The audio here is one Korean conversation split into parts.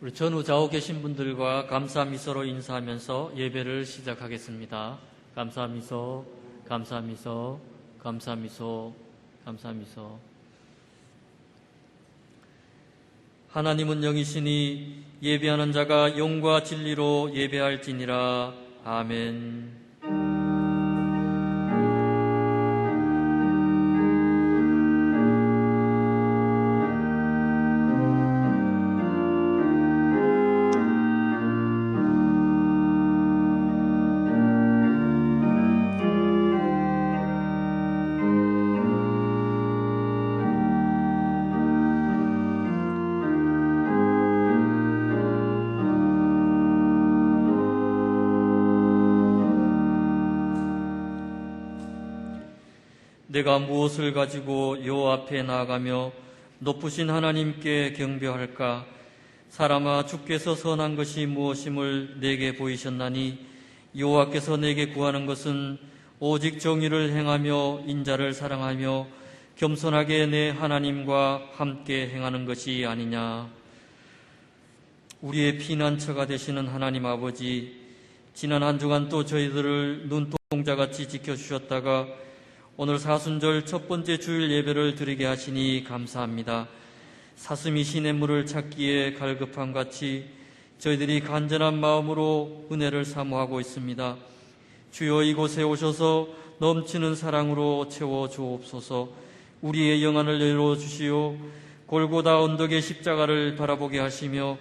우리 전후 좌우 계신 분들과 감사 미소로 인사하면서 예배를 시작하겠습니다. 감사 미소, 감사 미소, 감사 미소, 감사 미소. 하나님은 영이시니 예배하는 자가 영과 진리로 예배할지니라. 아멘. 내가 무엇을 가지고 요 앞에 나아가며 높으신 하나님께 경배할까? 사람아, 주께서 선한 것이 무엇임을 내게 보이셨나니 여호와께서 내게 구하는 것은 오직 정의를 행하며 인자를 사랑하며 겸손하게 내 하나님과 함께 행하는 것이 아니냐. 우리의 피난처가 되시는 하나님 아버지, 지난 한 주간 또 저희들을 눈동자같이 지켜주셨다가 오늘 사순절 첫 번째 주일 예배를 드리게 하시니 감사합니다. 사슴이 시냇물을 찾기에 갈급함같이 저희들이 간절한 마음으로 은혜를 사모하고 있습니다. 주여, 이곳에 오셔서 넘치는 사랑으로 채워주옵소서. 우리의 영안을 열어주시오. 골고다 언덕의 십자가를 바라보게 하시며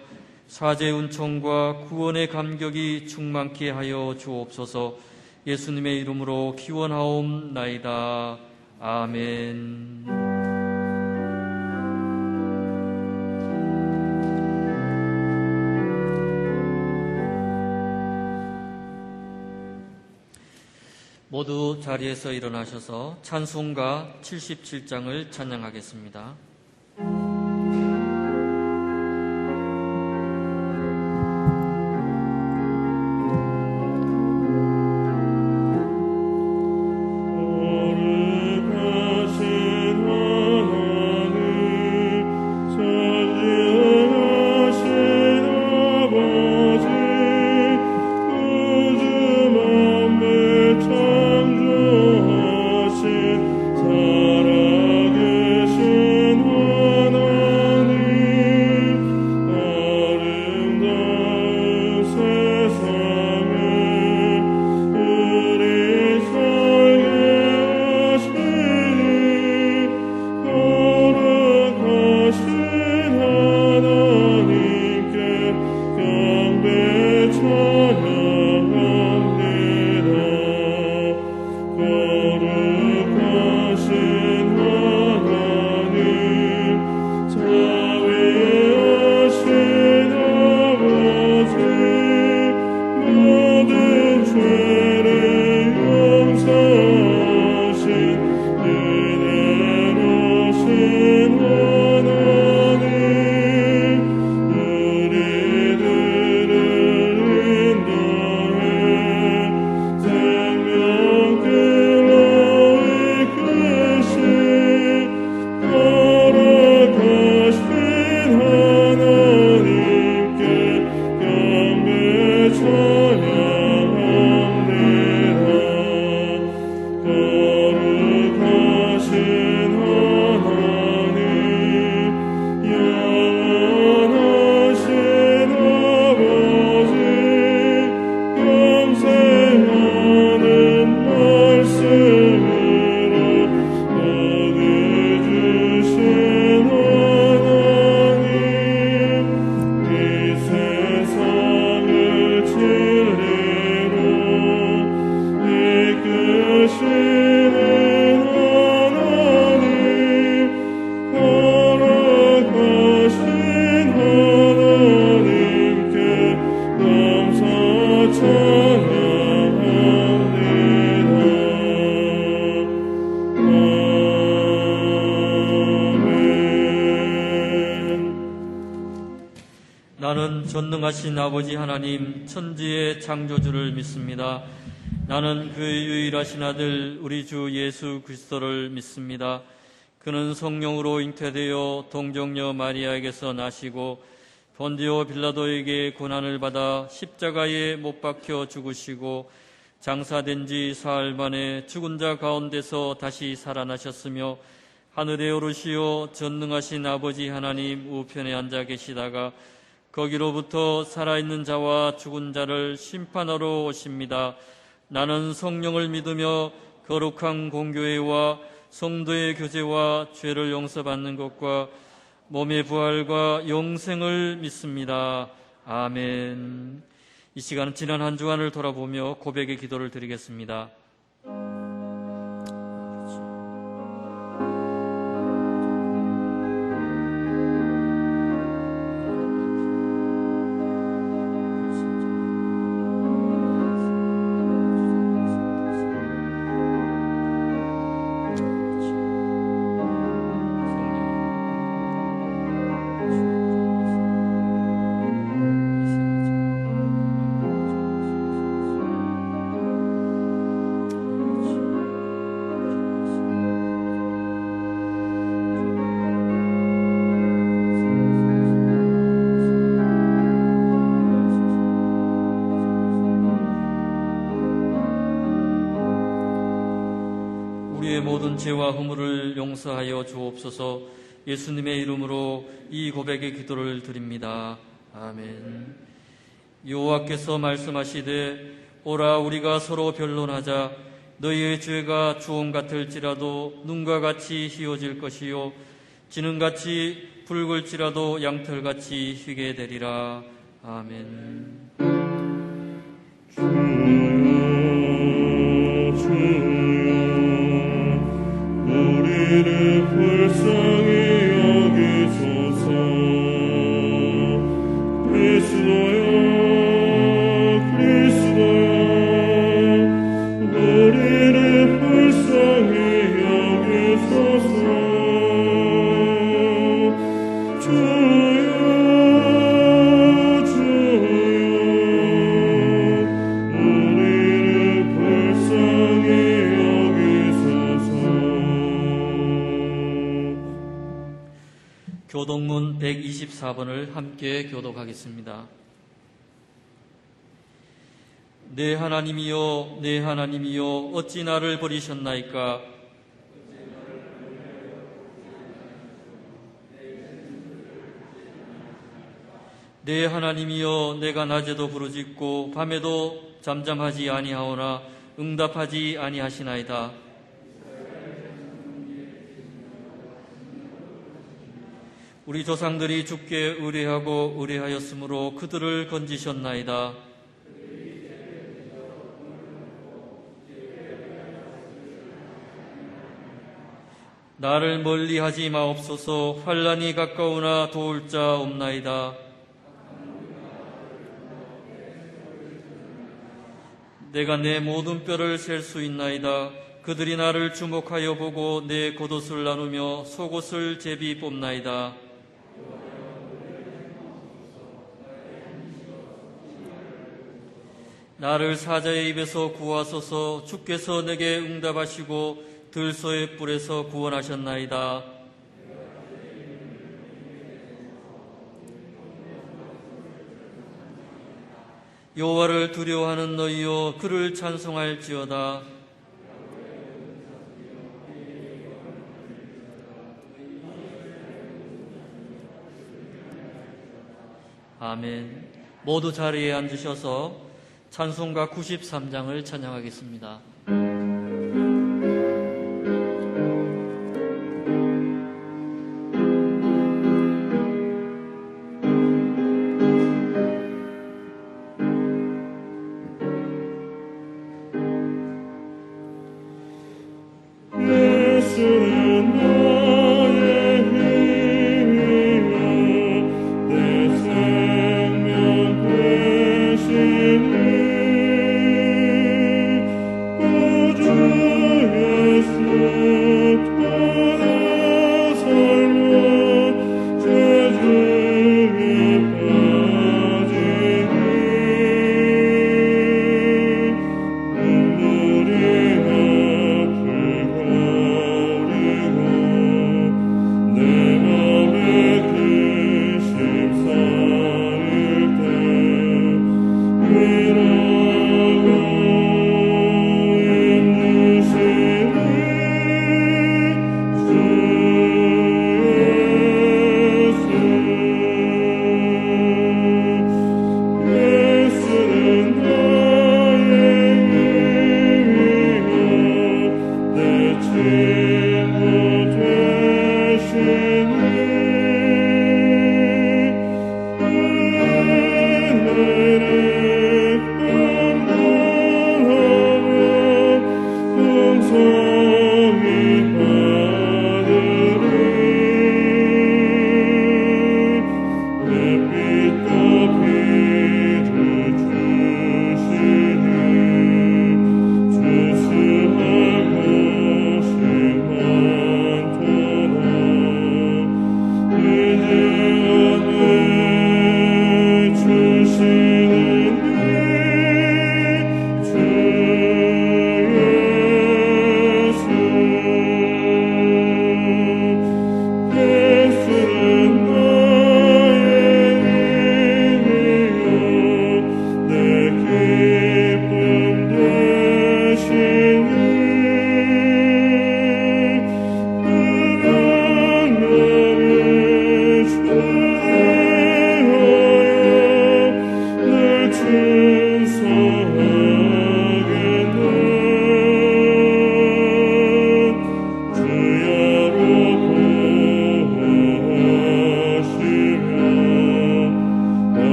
사죄의 은총과 구원의 감격이 충만케 하여 주옵소서. 예수님의 이름으로 기원하옵나이다. 아멘. 모두 자리에서 일어나셔서 찬송가 77장을 찬양하겠습니다. 나는 전능하신 아버지 하나님 천지의 창조주를 믿습니다. 나는 그의 유일하신 아들 우리 주 예수 그리스도를 믿습니다. 그는 성령으로 잉태되어 동정녀 마리아에게서 나시고 본디오 빌라도에게 고난을 받아 십자가에 못 박혀 죽으시고 장사된 지 사흘 만에 죽은 자 가운데서 다시 살아나셨으며 하늘에 오르시어 전능하신 아버지 하나님 우편에 앉아 계시다가 거기로부터 살아있는 자와 죽은 자를 심판하러 오십니다. 나는 성령을 믿으며 거룩한 공교회와 성도의 교제와 죄를 용서받는 것과 몸의 부활과 영생을 믿습니다. 아멘. 이 시간은 지난 한 주간을 돌아보며 고백의 기도를 드리겠습니다. 모든 죄와 허물을 용서하여 주옵소서. 예수님의 이름으로 이 고백의 기도를 드립니다. 아멘. 여호와께서 말씀하시되 오라 우리가 서로 변론하자. 너희의 죄가 주홍 같을지라도 눈과 같이 희어질 것이요 지능같이 붉을지라도 양털같이 희게 되리라. 아멘. 우리를 불쌍히 여기소서. 그리스도여 그리스도여 우리를 불쌍히 여기소서. 주여 주여 우리를 불쌍히 여기소서. 교독문 124번을 함께 교독하겠습니다. 내 하나님이여 내 하나님이여 어찌 나를 버리셨나이까. 내 하나님이여 내가 낮에도 부르짖고 밤에도 잠잠하지 아니하오나 응답하지 아니하시나이다. 우리 조상들이 주께 의뢰하고 의뢰하였으므로 그들을 건지셨나이다. 나를 멀리하지 마옵소서. 환난이 가까우나 도울 자 없나이다. 내가 내 모든 뼈를 셀 수 있나이다. 그들이 나를 주목하여 보고 내 겉옷을 나누며 속옷을 제비 뽑나이다. 나를 사자의 입에서 구하소서. 주께서 내게 응답하시고 들소의 뿔에서 구원하셨나이다. 여호와를 두려워하는 너희여 그를 찬송할지어다. 아멘. 모두 자리에 앉으셔서 찬송가 93장을 찬양하겠습니다. 예수는 나의 힘이요 내 생명 되시니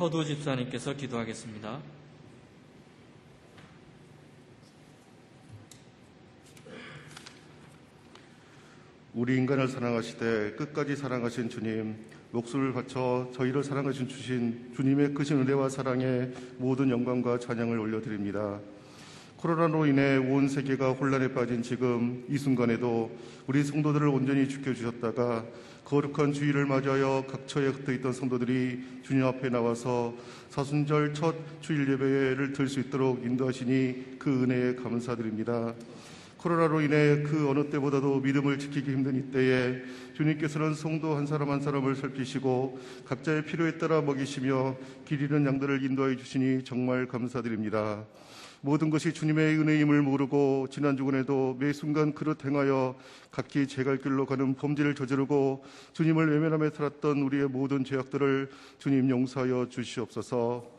허두 집사님께서 기도하겠습니다. 우리 인간을 사랑하시되 끝까지 사랑하신 주님, 목숨을 바쳐 저희를 사랑하신 주님의 크신 은혜와 사랑에 모든 영광과 찬양을 올려드립니다. 코로나로 인해 온 세계가 혼란에 빠진 지금 이 순간에도 우리 성도들을 온전히 지켜주셨다가 거룩한 주일을 맞이하여 각처에 흩어있던 성도들이 주님 앞에 나와서 사순절 첫 주일 예배를 드릴 수 있도록 인도하시니 그 은혜에 감사드립니다. 코로나로 인해 그 어느 때보다도 믿음을 지키기 힘든 이때에 주님께서는 성도 한 사람 한 사람을 살피시고 각자의 필요에 따라 먹이시며 길 잃은 양들을 인도해 주시니 정말 감사드립니다. 모든 것이 주님의 은혜임을 모르고 지난 주간에도 매 순간 그릇 행하여 각기 제 갈 길로 가는 범죄를 저지르고 주님을 외면하며 살았던 우리의 모든 죄악들을 주님 용서하여 주시옵소서.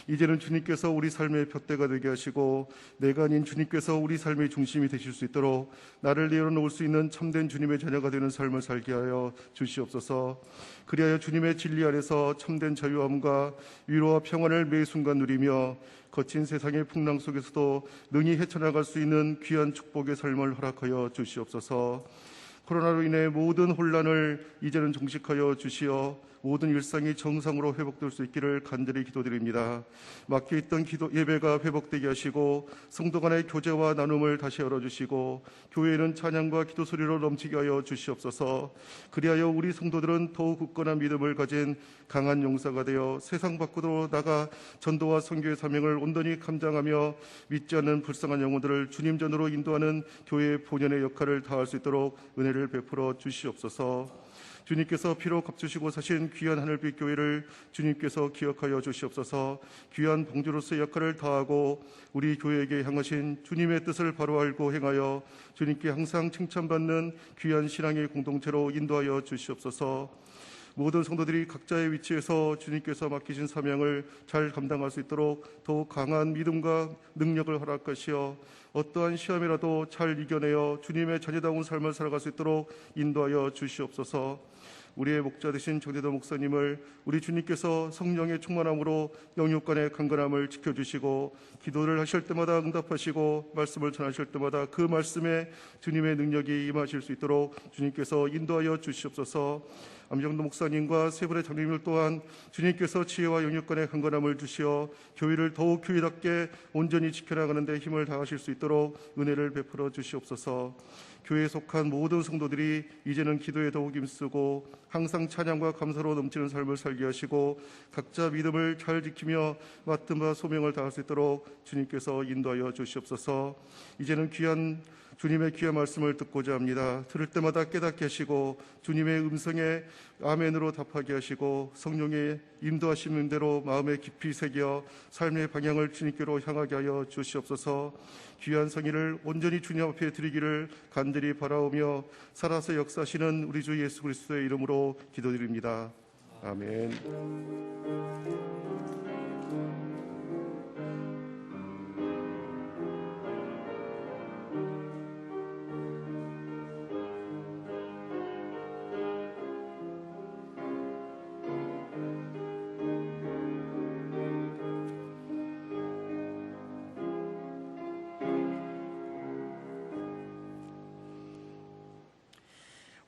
이제는 주님께서 우리 삶의 푯대가 되게 하시고 내가 아닌 주님께서 우리 삶의 중심이 되실 수 있도록 나를 내어놓을 수 있는 참된 주님의 자녀가 되는 삶을 살게 하여 주시옵소서. 그리하여 주님의 진리 아래서 참된 자유함과 위로와 평안을 매 순간 누리며 거친 세상의 풍랑 속에서도 능히 헤쳐나갈 수 있는 귀한 축복의 삶을 허락하여 주시옵소서. 코로나로 인해 모든 혼란을 이제는 종식하여 주시어 모든 일상이 정상으로 회복될 수 있기를 간절히 기도드립니다. 막혀있던 예배가 회복되게 하시고 성도 간의 교제와 나눔을 다시 열어주시고 교회는 찬양과 기도 소리로 넘치게 하여 주시옵소서. 그리하여 우리 성도들은 더욱 굳건한 믿음을 가진 강한 용사가 되어 세상 밖으로 나가 전도와 선교의 사명을 온전히 감당하며 믿지 않는 불쌍한 영혼들을 주님 전으로 인도하는 교회의 본연의 역할을 다할 수 있도록 은혜를 베풀어 주시옵소서. 주님께서 피로 값주시고 사신 귀한 하늘빛 교회를 주님께서 기억하여 주시옵소서. 귀한 봉주로서의 역할을 다하고 우리 교회에게 향하신 주님의 뜻을 바로 알고 행하여 주님께 항상 칭찬받는 귀한 신앙의 공동체로 인도하여 주시옵소서. 모든 성도들이 각자의 위치에서 주님께서 맡기신 사명을 잘 감당할 수 있도록 더욱 강한 믿음과 능력을 허락하시어 어떠한 시험이라도 잘 이겨내어 주님의 자녀다운 삶을 살아갈 수 있도록 인도하여 주시옵소서. 우리의 목자 되신 정대도 목사님을 우리 주님께서 성령의 충만함으로 영육간의 강건함을 지켜주시고 기도를 하실 때마다 응답하시고 말씀을 전하실 때마다 그 말씀에 주님의 능력이 임하실 수 있도록 주님께서 인도하여 주시옵소서. 암정도 목사님과 세 분의 장로님들 또한 주님께서 지혜와 영육간의 강건함을 주시어 교회를 더욱 교회답게 온전히 지켜나가는 데 힘을 다하실 수 있도록 은혜를 베풀어 주시옵소서. 교회에 속한 모든 성도들이 이제는 기도에 더욱 힘쓰고 항상 찬양과 감사로 넘치는 삶을 살게 하시고 각자 믿음을 잘 지키며 맡은 바 소명을 다할 수 있도록 주님께서 인도하여 주시옵소서. 이제는 주님의 귀한 말씀을 듣고자 합니다. 들을 때마다 깨닫게 하시고 주님의 음성에 아멘으로 답하게 하시고 성령의 인도하시는 대로 마음에 깊이 새겨 삶의 방향을 주님께로 향하게 하여 주시옵소서. 귀한 성의를 온전히 주님 앞에 드리기를 간절히 바라오며 살아서 역사하시는 우리 주 예수 그리스도의 이름으로 기도드립니다. 아멘.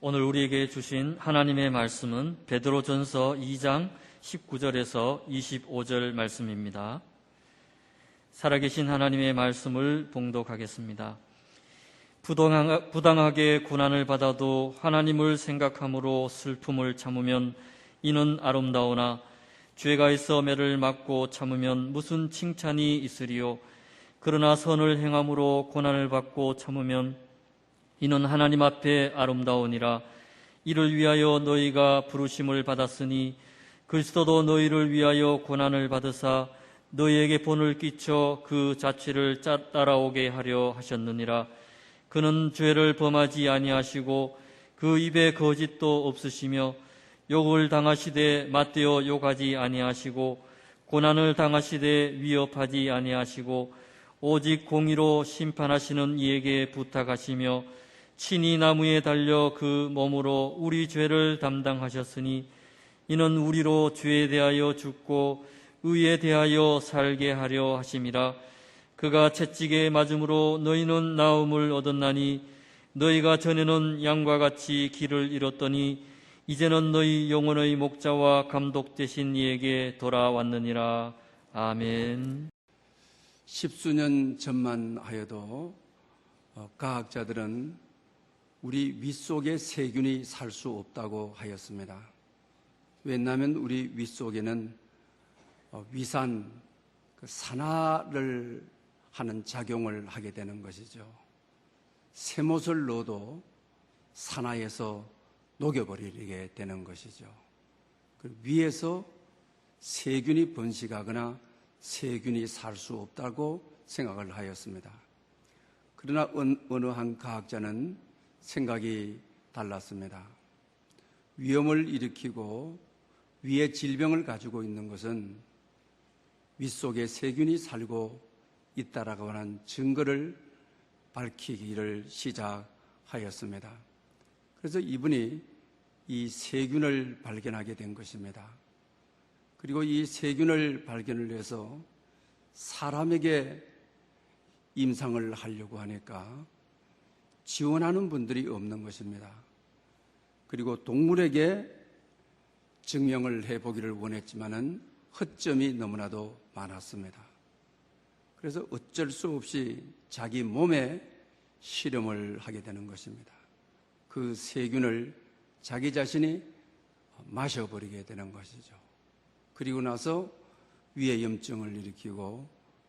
오늘 우리에게 주신 하나님의 말씀은 베드로전서 2장 19절에서 25절 말씀입니다. 살아계신 하나님의 말씀을 봉독하겠습니다. 부당하게 고난을 받아도 하나님을 생각함으로 슬픔을 참으면 이는 아름다우나 죄가 있어 매를 맞고 참으면 무슨 칭찬이 있으리요. 그러나 선을 행함으로 고난을 받고 참으면 이는 하나님 앞에 아름다우니라. 이를 위하여 너희가 부르심을 받았으니 그리스도도 너희를 위하여 고난을 받으사 너희에게 본을 끼쳐 그 자취를 따라오게 하려 하셨느니라. 그는 죄를 범하지 아니하시고 그 입에 거짓도 없으시며 욕을 당하시되 맞대어 욕하지 아니하시고 고난을 당하시되 위협하지 아니하시고 오직 공의로 심판하시는 이에게 부탁하시며 친히 나무에 달려 그 몸으로 우리 죄를 담당하셨으니 이는 우리로 죄에 대하여 죽고 의에 대하여 살게 하려 하심이라. 그가 채찍에 맞음으로 너희는 나음을 얻었나니 너희가 전에는 양과 같이 길을 잃었더니 이제는 너희 영혼의 목자와 감독 되신 이에게 돌아왔느니라. 아멘. 십수년 전만 하여도 과학자들은 우리 윗속에 세균이 살 수 없다고 하였습니다. 왜냐하면 우리 윗속에는 위산, 산화를 하는 작용을 하게 되는 것이죠. 새못을 넣어도 산화해서 녹여버리게 되는 것이죠. 위에서 세균이 번식하거나 세균이 살 수 없다고 생각을 하였습니다. 그러나 어느 한 과학자는 생각이 달랐습니다. 위험을 일으키고 위에 질병을 가지고 있는 것은 윗속에 세균이 살고 있다라고 하는 증거를 밝히기를 시작하였습니다. 그래서 이분이 이 세균을 발견하게 된 것입니다. 그리고 이 세균을 발견을 해서 사람에게 임상을 하려고 하니까 지원하는 분들이 없는 것입니다. 그리고 동물에게 증명을 해보기를 원했지만은 허점이 너무나도 많았습니다. 그래서 어쩔 수 없이 자기 몸에 실험을 하게 되는 것입니다. 그 세균을 자기 자신이 마셔버리게 되는 것이죠. 그리고 나서 위에 염증을 일으키고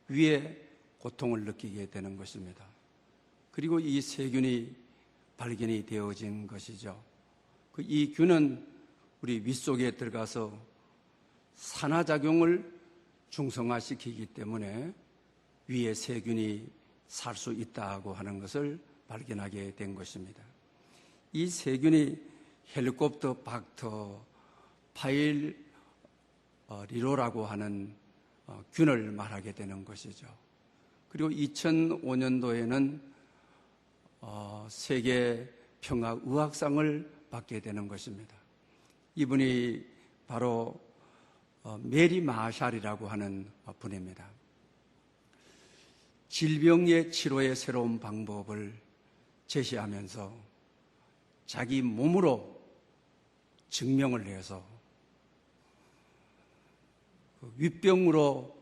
위에 고통을 느끼게 되는 것입니다. 그리고 이 세균이 발견이 되어진 것이죠. 이 균은 우리 윗속에 들어가서 산화작용을 중성화시키기 때문에 위에 세균이 살 수 있다고 하는 것을 발견하게 된 것입니다. 이 세균이 헬리콥터 박터 파일리로라고 하는 균을 말하게 되는 것이죠. 그리고 2005년도에는 세계 평화의학상을 받게 되는 것입니다. 이분이 바로 메리 마샬이라고 하는 분입니다. 질병의 치료의 새로운 방법을 제시하면서 자기 몸으로 증명을 해서 윗병으로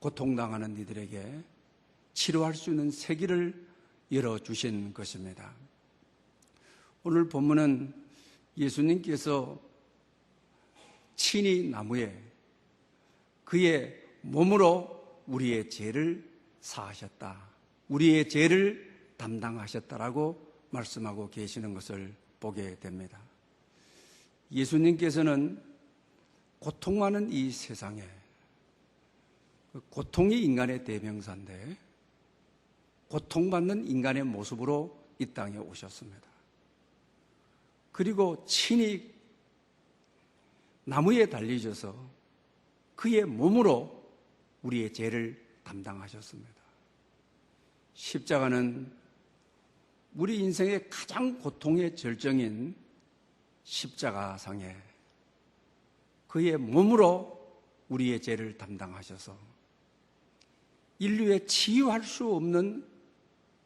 고통당하는 이들에게 치료할 수 있는 세기를 열어주신 것입니다. 오늘 본문은 예수님께서 친히 나무에 그의 몸으로 우리의 죄를 사하셨다. 우리의 죄를 담당하셨다라고 말씀하고 계시는 것을 보게 됩니다. 예수님께서는 고통 많은 이 세상에 고통이 인간의 대명사인데 고통받는 인간의 모습으로 이 땅에 오셨습니다. 그리고 친히 나무에 달리셔서 그의 몸으로 우리의 죄를 담당하셨습니다. 십자가는 우리 인생의 가장 고통의 절정인 십자가상에 그의 몸으로 우리의 죄를 담당하셔서 인류의 치유할 수 없는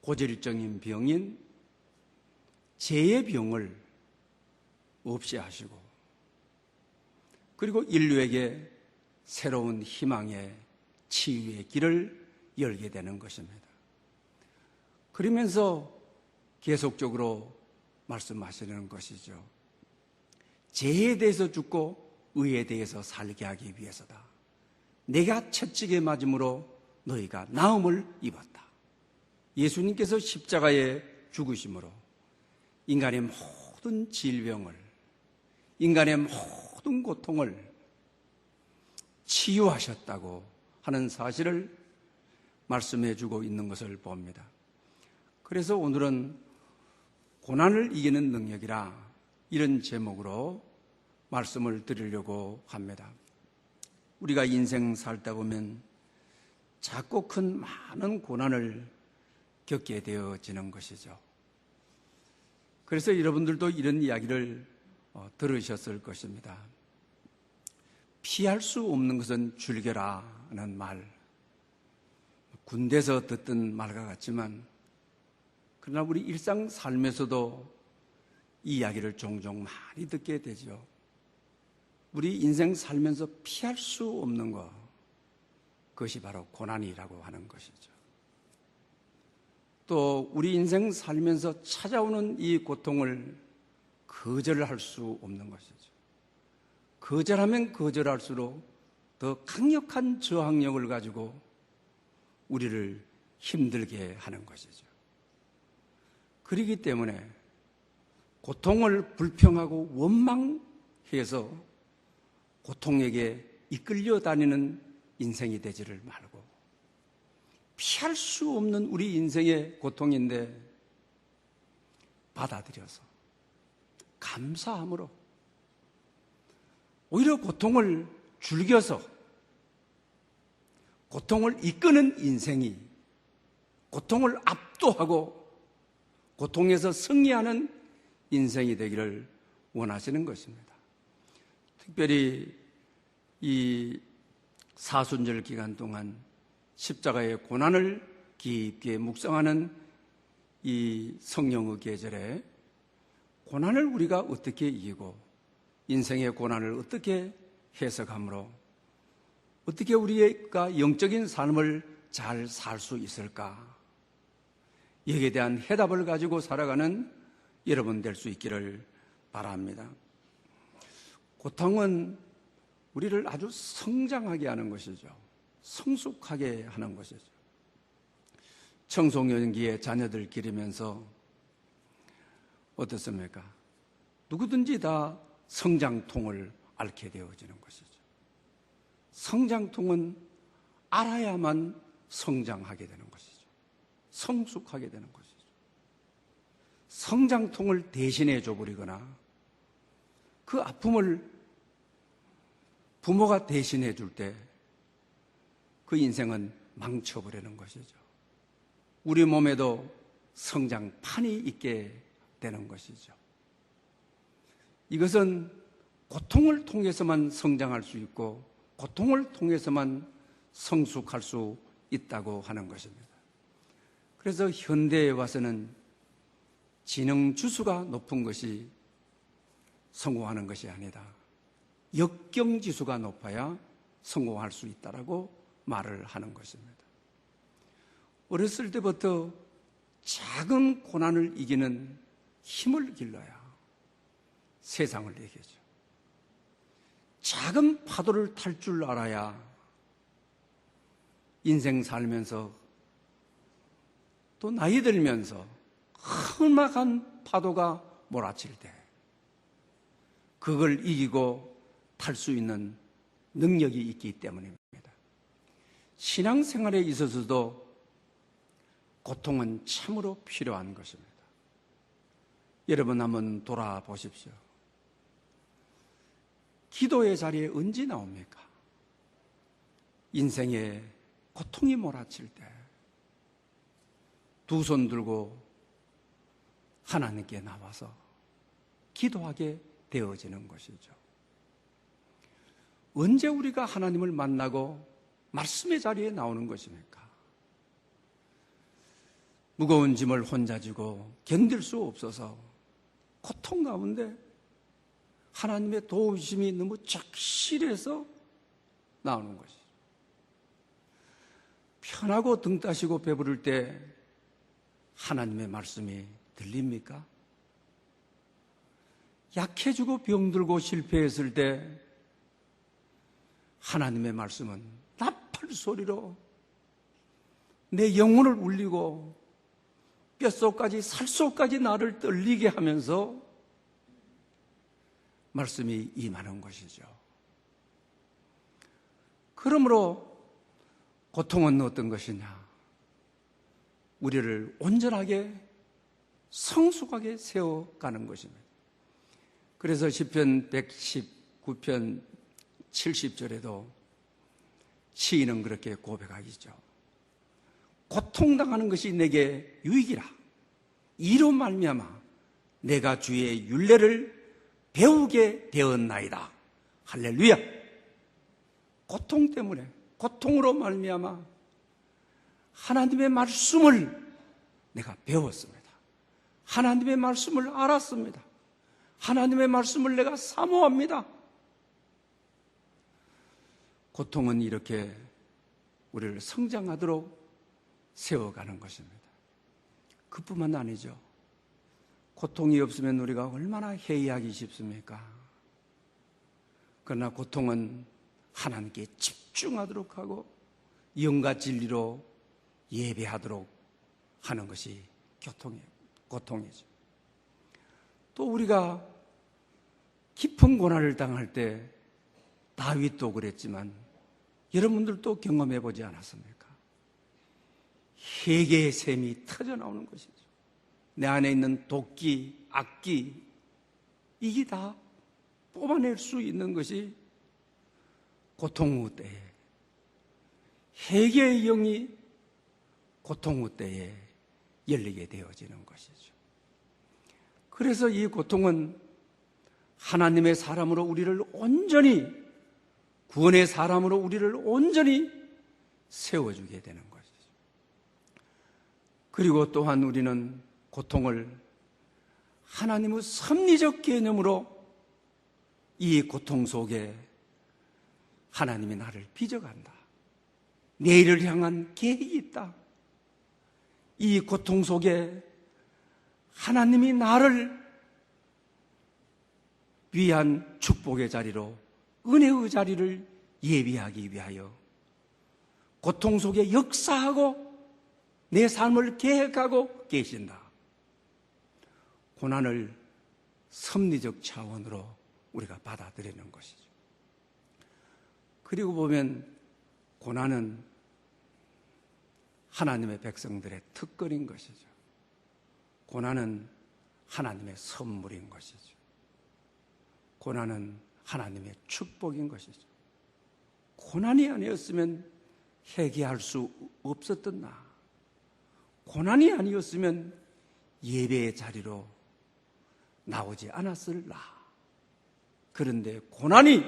고질적인 병인 죄의 병을 없이 하시고, 그리고 인류에게 새로운 희망의 치유의 길을 열게 되는 것입니다. 그러면서 계속적으로 말씀하시는 것이죠. 죄에 대해서 죽고 의에 대해서 살게 하기 위해서다. 내가 채찍에 맞음으로 너희가 나음을 입었다. 예수님께서 십자가에 죽으심으로 인간의 모든 질병을, 인간의 모든 고통을 치유하셨다고 하는 사실을 말씀해 주고 있는 것을 봅니다. 그래서 오늘은 고난을 이기는 능력이라 이런 제목으로 말씀을 드리려고 합니다. 우리가 인생 살다 보면 작고 큰 많은 고난을 겪게 되어지는 것이죠. 그래서 여러분들도 이런 이야기를 들으셨을 것입니다. 피할 수 없는 것은 즐겨라는 말, 군대에서 듣던 말과 같지만 그러나 우리 일상 삶에서도 이 이야기를 종종 많이 듣게 되죠. 우리 인생 살면서 피할 수 없는 것, 그것이 바로 고난이라고 하는 것이죠. 또 우리 인생 살면서 찾아오는 이 고통을 거절할 수 없는 것이죠. 거절하면 거절할수록 더 강력한 저항력을 가지고 우리를 힘들게 하는 것이죠. 그렇기 때문에 고통을 불평하고 원망해서 고통에게 이끌려 다니는 인생이 되지를 말고, 피할 수 없는 우리 인생의 고통인데 받아들여서 감사함으로 오히려 고통을 즐겨서 고통을 이끄는 인생이, 고통을 압도하고 고통에서 승리하는 인생이 되기를 원하시는 것입니다. 특별히 이 사순절 기간 동안 십자가의 고난을 깊게 묵상하는 이 성령의 계절에 고난을 우리가 어떻게 이기고 인생의 고난을 어떻게 해석함으로 어떻게 우리가 영적인 삶을 잘 살 수 있을까? 여기에 대한 해답을 가지고 살아가는 여러분 될 수 있기를 바랍니다. 고통은 우리를 아주 성장하게 하는 것이죠. 성숙하게 하는 것이죠. 청소년기에 자녀들 기르면서 어떻습니까? 누구든지 다 성장통을 앓게 되어지는 것이죠. 성장통은 알아야만 성장하게 되는 것이죠. 성숙하게 되는 것이죠. 성장통을 대신해 줘버리거나 그 아픔을 부모가 대신해 줄 때 그 인생은 망쳐버리는 것이죠. 우리 몸에도 성장판이 있게 되는 것이죠. 이것은 고통을 통해서만 성장할 수 있고 고통을 통해서만 성숙할 수 있다고 하는 것입니다. 그래서 현대에 와서는 지능 지수가 높은 것이 성공하는 것이 아니다. 역경 지수가 높아야 성공할 수 있다라고 말을 하는 것입니다. 어렸을 때부터 작은 고난을 이기는 힘을 길러야 세상을 이기죠. 작은 파도를 탈 줄 알아야 인생 살면서 또 나이 들면서 험악한 파도가 몰아칠 때 그걸 이기고 탈 수 있는 능력이 있기 때문입니다. 신앙생활에 있어서도 고통은 참으로 필요한 것입니다. 여러분 한번 돌아보십시오. 기도의 자리에 언제 나옵니까? 인생에 고통이 몰아칠 때 두 손 들고 하나님께 나와서 기도하게 되어지는 것이죠. 언제 우리가 하나님을 만나고 말씀의 자리에 나오는 것입니까? 무거운 짐을 혼자 지고 견딜 수 없어서 고통 가운데 하나님의 도우심이 너무 적실해서 나오는 것이죠. 편하고 등 따시고 배부를 때 하나님의 말씀이 들립니까? 약해지고 병들고 실패했을 때 하나님의 말씀은 나팔 소리로 내 영혼을 울리고 뼛속까지 살속까지 나를 떨리게 하면서 말씀이 임하는 것이죠. 그러므로 고통은 어떤 것이냐? 우리를 온전하게 성숙하게 세워가는 것입니다. 그래서 시편 119편 70절에도 시인은 그렇게 고백하기죠. 고통당하는 것이 내게 유익이라. 이로 말미암아 내가 주의 율례를 배우게 되었나이다. 할렐루야. 고통 때문에, 고통으로 말미암아 하나님의 말씀을 내가 배웠습니다. 하나님의 말씀을 알았습니다. 하나님의 말씀을 내가 사모합니다. 고통은 이렇게 우리를 성장하도록 세워가는 것입니다. 그뿐만 아니죠. 고통이 없으면 우리가 얼마나 해이하기 쉽습니까? 그러나 고통은 하나님께 집중하도록 하고 영과 진리로 예배하도록 하는 것이 고통이죠. 또 우리가 깊은 고난을 당할 때 다윗도 그랬지만 여러분들도 경험해 보지 않았습니까? 회개의 샘이 터져 나오는 것이죠. 내 안에 있는 도끼, 악기, 이게 다 뽑아낼 수 있는 것이 고통 후 때에, 회개의 영이 고통 후 때에 열리게 되어지는 것이죠. 그래서 이 고통은 하나님의 사람으로 우리를 온전히, 구원의 사람으로 우리를 온전히 세워주게 되는 것이죠. 그리고 또한 우리는 고통을 하나님의 섭리적 개념으로 이 고통 속에 하나님이 나를 빚어간다. 내일을 향한 계획이 있다. 이 고통 속에 하나님이 나를 위한 축복의 자리로, 은혜의 자리를 예비하기 위하여 고통 속에 역사하고 내 삶을 계획하고 계신다. 고난을 섭리적 차원으로 우리가 받아들이는 것이죠. 그리고 보면 고난은 하나님의 백성들의 특권인 것이죠. 고난은 하나님의 선물인 것이죠. 고난은 하나님의 축복인 것이죠. 고난이 아니었으면 회개할 수 없었던 나, 고난이 아니었으면 예배의 자리로 나오지 않았을 나. 그런데 고난이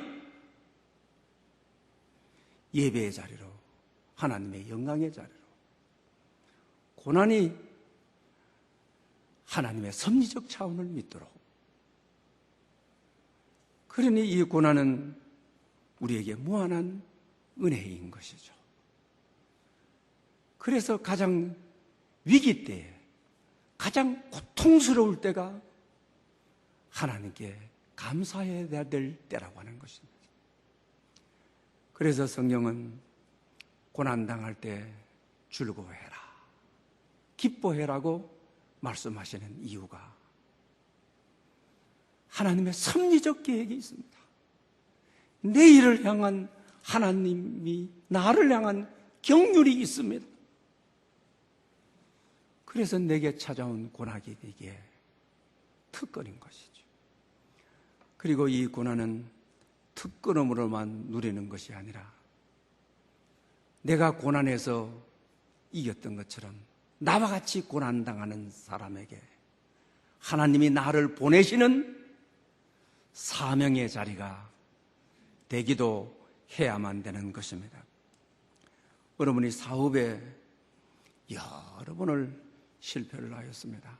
예배의 자리로, 하나님의 영광의 자리로, 고난이 하나님의 섭리적 차원을 믿도록, 그러니 이 고난은 우리에게 무한한 은혜인 것이죠. 그래서 가장 위기 때에, 가장 고통스러울 때가 하나님께 감사해야 될 때라고 하는 것입니다. 그래서 성경은 고난당할 때 즐거워해라, 기뻐해라고 말씀하시는 이유가 하나님의 섭리적 계획이 있습니다. 내일을 향한 하나님이 나를 향한 경륜이 있습니다. 그래서 내게 찾아온 고난이 이게 특권인 것이죠. 그리고 이 고난은 특권으로만 누리는 것이 아니라 내가 고난에서 이겼던 것처럼 나와 같이 고난당하는 사람에게 하나님이 나를 보내시는 사명의 자리가 되기도 해야만 되는 것입니다. 여러분이 사업에 여러 번을 실패를 하였습니다.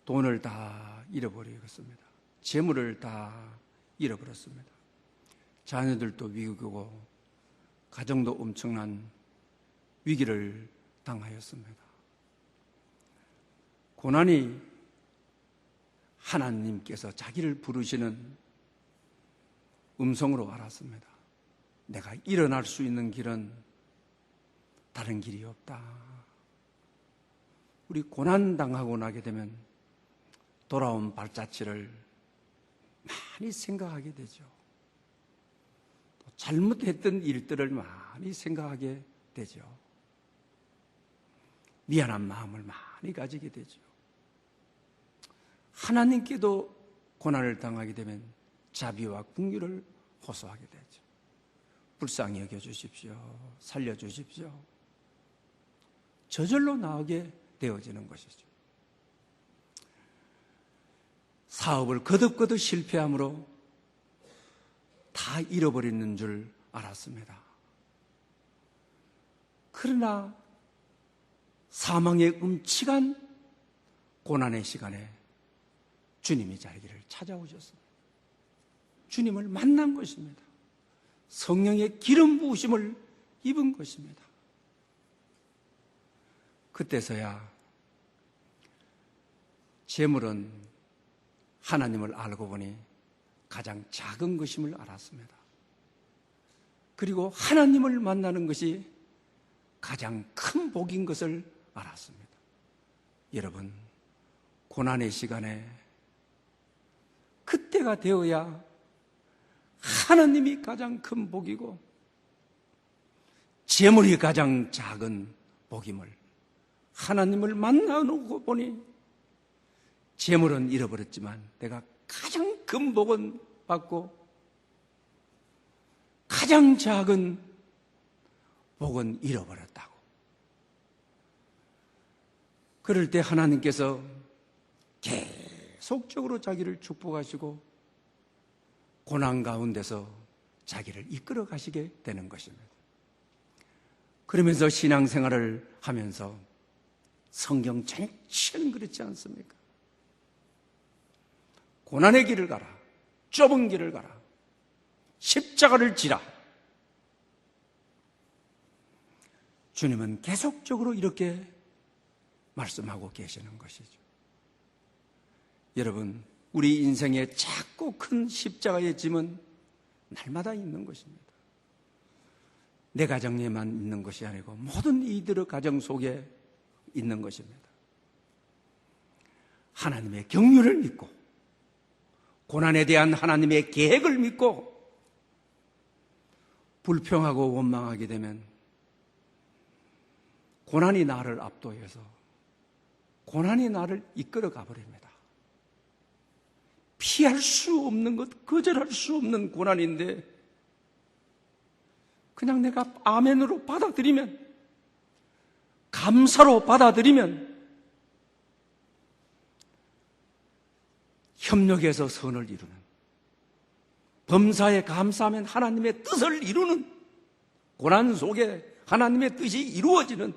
돈을 다 잃어버리겠습니다. 재물을 다 잃어버렸습니다. 자녀들도 위기고 가정도 엄청난 위기를 당하였습니다. 고난이 하나님께서 자기를 부르시는 음성으로 알았습니다. 내가 일어날 수 있는 길은 다른 길이 없다. 우리 고난당하고 나게 되면 돌아온 발자취를 많이 생각하게 되죠. 잘못했던 일들을 많이 생각하게 되죠. 미안한 마음을 많이 가지게 되죠. 하나님께도 고난을 당하게 되면 자비와 긍휼을 호소하게 되죠. 불쌍히 여겨주십시오. 살려주십시오. 저절로 나오게 되어지는 것이죠. 사업을 거듭거듭 실패함으로 다 잃어버리는 줄 알았습니다. 그러나 사망의 음침한 고난의 시간에 주님이 자기를 찾아오셨습니다. 주님을 만난 것입니다. 성령의 기름 부으심을 입은 것입니다. 그때서야 재물은 하나님을 알고 보니 가장 작은 것임을 알았습니다. 그리고 하나님을 만나는 것이 가장 큰 복인 것을 알았습니다. 여러분, 고난의 시간에 그때가 되어야 하나님이 가장 큰 복이고 재물이 가장 작은 복임을 하나님을 만나놓고 보니 재물은 잃어버렸지만 내가 가장 큰 복은 받고 가장 작은 복은 잃어버렸다고. 그럴 때 하나님께서 계속적으로 자기를 축복하시고 고난 가운데서 자기를 이끌어 가시게 되는 것입니다. 그러면서 신앙생활을 하면서 성경 전체는 그렇지 않습니까? 고난의 길을 가라. 좁은 길을 가라. 십자가를 지라. 주님은 계속적으로 이렇게 말씀하고 계시는 것이죠. 여러분, 우리 인생에 작고 큰 십자가의 짐은 날마다 있는 것입니다. 내 가정에만 있는 것이 아니고 모든 이들의 가정 속에 있는 것입니다. 하나님의 경륜을 믿고 고난에 대한 하나님의 계획을 믿고 불평하고 원망하게 되면 고난이 나를 압도해서 고난이 나를 이끌어 가버립니다. 피할 수 없는 것, 거절할 수 없는 고난인데 그냥 내가 아멘으로 받아들이면, 감사로 받아들이면 협력해서 선을 이루는, 범사에 감사하면 하나님의 뜻을 이루는, 고난 속에 하나님의 뜻이 이루어지는,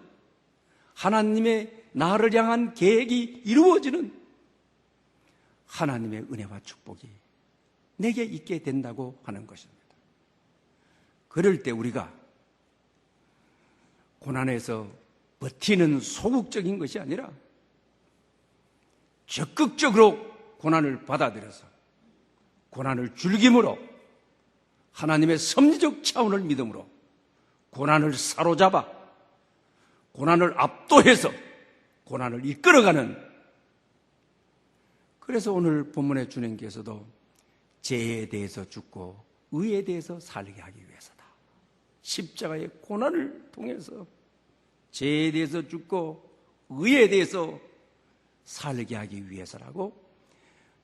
하나님의 나를 향한 계획이 이루어지는 하나님의 은혜와 축복이 내게 있게 된다고 하는 것입니다. 그럴 때 우리가 고난에서 버티는 소극적인 것이 아니라 적극적으로 고난을 받아들여서 고난을 즐김으로 하나님의 섭리적 차원을 믿음으로 고난을 사로잡아 고난을 압도해서 고난을 이끌어가는, 그래서 오늘 본문의 주님께서도 죄에 대해서 죽고 의에 대해서 살게 하기 위해서다. 십자가의 고난을 통해서 죄에 대해서 죽고 의에 대해서 살게 하기 위해서라고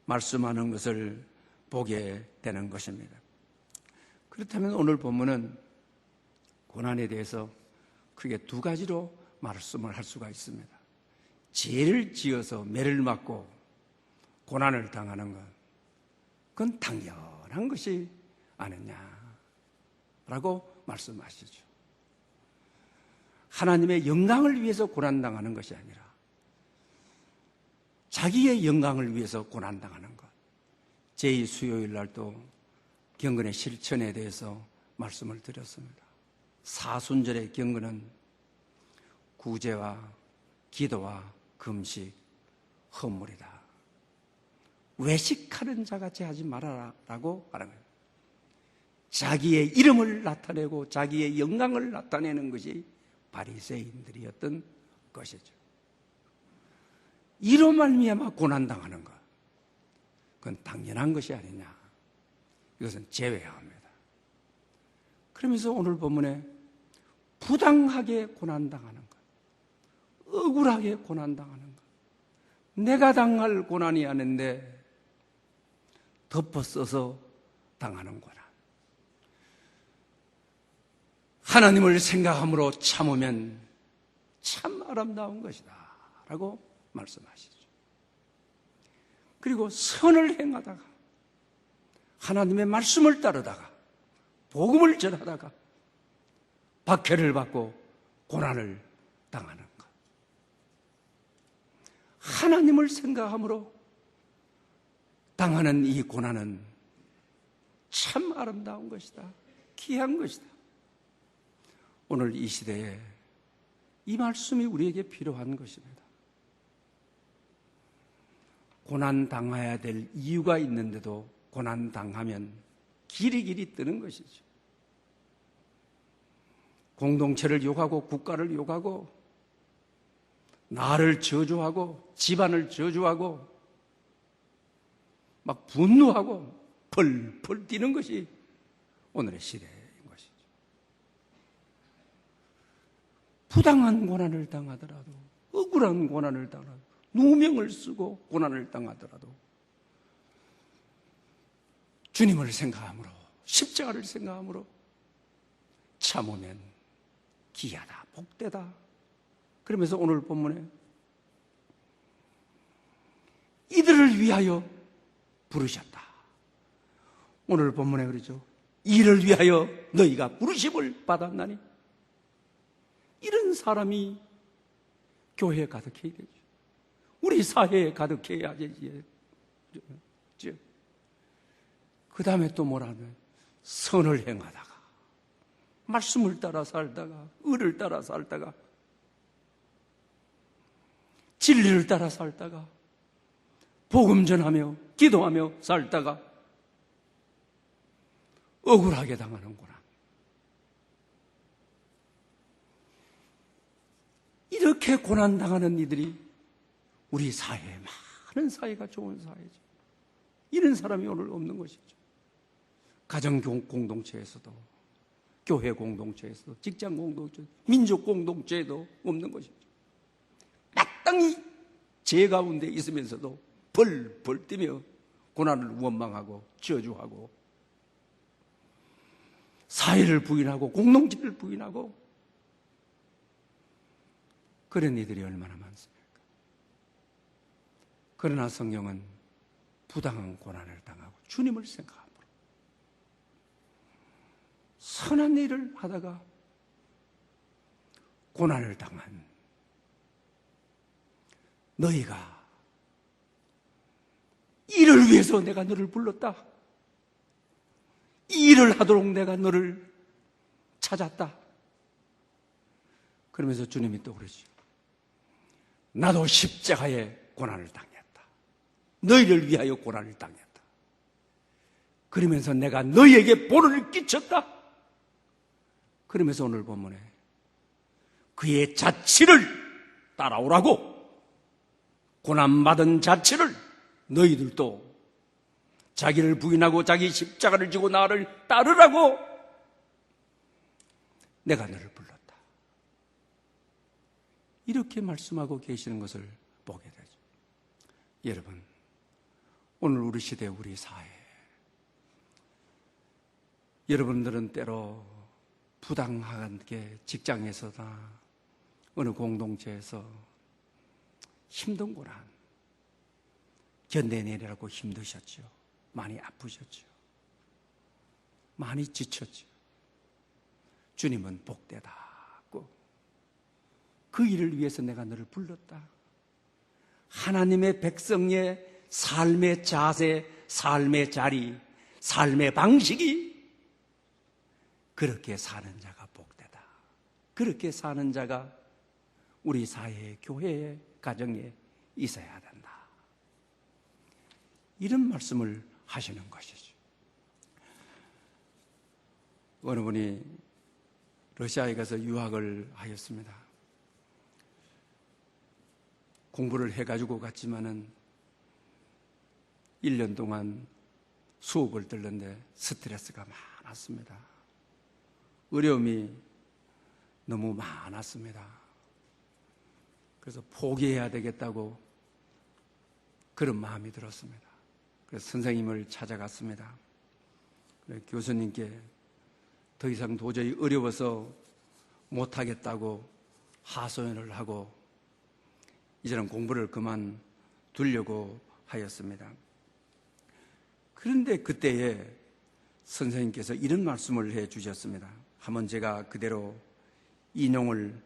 말씀하는 것을 보게 되는 것입니다. 그렇다면 오늘 본문은 고난에 대해서 크게 두 가지로 말씀을 할 수가 있습니다. 죄를 지어서 매를 맞고 고난을 당하는 것, 그건 당연한 것이 아니냐라고 말씀하시죠. 하나님의 영광을 위해서 고난당하는 것이 아니라 자기의 영광을 위해서 고난당하는 것, 제2수요일 날도 경건의 실천에 대해서 말씀을 드렸습니다. 사순절의 경건은 구제와 기도와 금식, 헌물이다. 외식하는 자같이 하지 말아라 라고 하는 거예요. 자기의 이름을 나타내고 자기의 영광을 나타내는 것이 바리새인들이었던 것이죠. 이로 말미암아 고난당하는 것, 그건 당연한 것이 아니냐. 이것은 제외합니다. 그러면서 오늘 본문에 부당하게 고난당하는 것, 억울하게 고난당하는 것, 내가 당할 고난이 아닌데 덮어써서 당하는 고난. 하나님을 생각함으로 참으면 참 아름다운 것이다 라고 말씀하시죠. 그리고 선을 행하다가 하나님의 말씀을 따르다가 복음을 전하다가 박해를 받고 고난을 당하는 것. 하나님을 생각함으로 당하는 이 고난은 참 아름다운 것이다. 귀한 것이다. 오늘 이 시대에 이 말씀이 우리에게 필요한 것입니다. 고난 당해야 될 이유가 있는데도 고난 당하면 길이 뜨는 것이죠. 공동체를 욕하고 국가를 욕하고 나를 저주하고 집안을 저주하고 막 분노하고 펄펄 뛰는 것이 오늘의 시대인 것이죠. 부당한 고난을 당하더라도, 억울한 고난을 당하더라도, 누명을 쓰고 고난을 당하더라도 주님을 생각함으로, 십자가를 생각함으로 참으면 기하다, 복되다. 그러면서 오늘 본문에 이들을 위하여 부르셨다. 오늘 본문에 그러죠. 이를 위하여 너희가 부르심을 받았나니. 이런 사람이 교회에 가득해야 되죠. 우리 사회에 가득해야 되지. 그 다음에 또 뭐라면 선을 행하다가, 말씀을 따라 살다가, 의를 따라 살다가, 진리를 따라 살다가, 복음 전하며 기도하며 살다가 억울하게 당하는구나. 이렇게 고난당하는 이들이 우리 사회에, 많은 사회가 좋은 사회죠. 이런 사람이 오늘 없는 것이죠. 가정 공동체에서도, 교회 공동체에서도, 직장 공동체, 민족 공동체에도 없는 것이죠. 마땅히 죄 가운데 있으면서도 벌벌 뛰며 고난을 원망하고 저주하고 사회를 부인하고 공동체를 부인하고 그런 이들이 얼마나 많습니까? 그러나 성경은 부당한 고난을 당하고 주님을 생각함으로 선한 일을 하다가 고난을 당한 너희가 이를 위해서 내가 너를 불렀다. 이 일을 하도록 내가 너를 찾았다. 그러면서 주님이 또 그러죠. 나도 십자가에 고난을 당했다. 너희를 위하여 고난을 당했다. 그러면서 내가 너희에게 본을 끼쳤다. 그러면서 오늘 본문에 그의 자치를 따라오라고, 고난받은 자치를 너희들도 자기를 부인하고 자기 십자가를 지고 나를 따르라고 내가 너를 불렀다. 이렇게 말씀하고 계시는 것을 보게 되죠. 여러분, 오늘 우리 시대, 우리 사회, 여러분들은 때로 부당하게 직장에서나 어느 공동체에서 힘든 고난 견뎌내려고 힘드셨죠. 많이 아프셨죠. 많이 지쳤죠. 주님은 복되다고, 그 일을 위해서 내가 너를 불렀다. 하나님의 백성의 삶의 자세, 삶의 자리, 삶의 방식이 그렇게 사는 자가 복되다. 그렇게 사는 자가 우리 사회에, 교회에, 가정에 있어야 된다. 이런 말씀을 하시는 것이죠. 어느 분이 러시아에 가서 유학을 하였습니다. 공부를 해가지고 갔지만은 1년 동안 수업을 들는데 스트레스가 많았습니다. 어려움이 너무 많았습니다. 그래서 포기해야 되겠다고 그런 마음이 들었습니다. 그래서 선생님을 찾아갔습니다. 그래서 교수님께 더 이상 도저히 어려워서 못하겠다고 하소연을 하고 이제는 공부를 그만두려고 하였습니다. 그런데 그때에 선생님께서 이런 말씀을 해 주셨습니다. 한번 제가 그대로 인용을